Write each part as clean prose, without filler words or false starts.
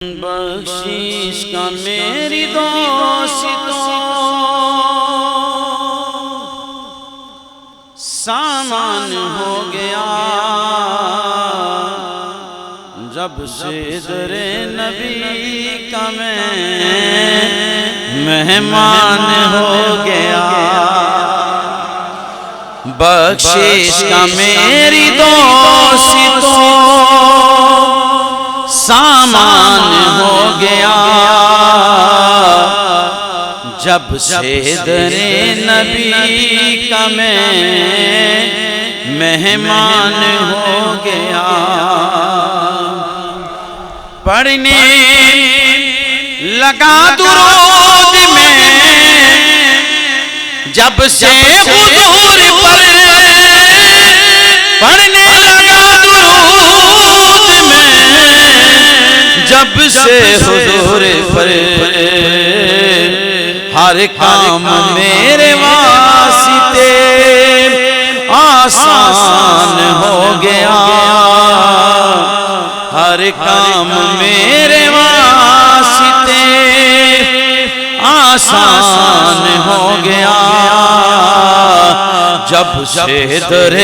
بخشش کا میری دوستوں سامان ہو گیا جب سے در نبی کا میں مہمان ہو گیا۔ بخشش کا میری دوستوں سامان ہو گیا جب سے در نبی کا میں مہمان ہو گیا۔ پڑھنے لگا درود میں جب سے حضور پر پڑھنے لگا درود میں جب سے حضور پر ہر کام میرے واسطے آسان ہو گیا۔ ہر کام میرے واسطے آسان ہو گیا جب سے در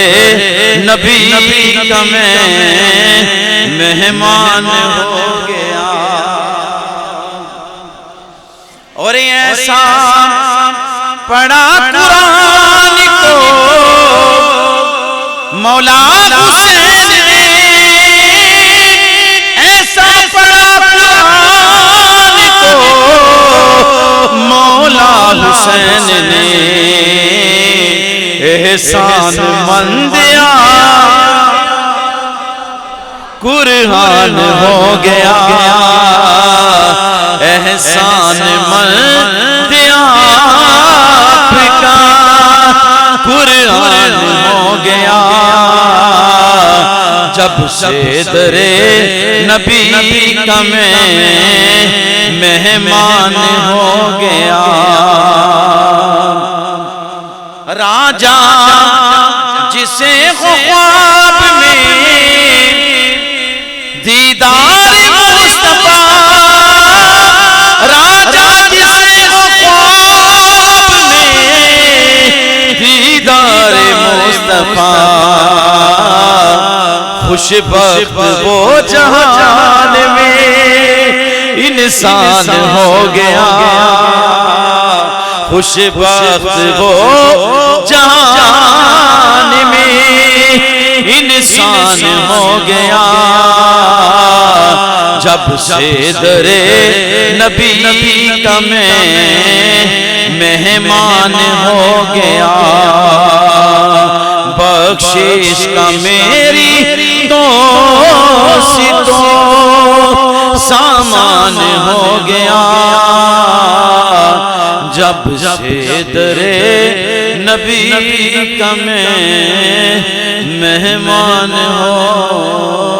نبی کا میں مہمان ہو گیا۔ اور ایسا پڑھا قرآن کو مولا حسین نے، ایسا پڑھا قرآن کو مولا حسین نے، احسان مندیا قرآن ہو گیا۔ احسان مندیا آپ کا قرآن ہو گیا جب سے در نبی کا میں مہمان ہو گیا۔ راجا جسے خواب میں دیدار مصطفیٰ، راجا جسے خواب میں دیدار مصطفیٰ، خوش بخت وہ جہان میں انسان ہو گیا۔ خوش بخت وہ جہان میں انسان ہو گیا جب سے در نبی کا میں مہمان ہو گیا۔ بخشش کا میری دوستوں سامان ہو گیا جب سے در نبی کا میں مہمان ہو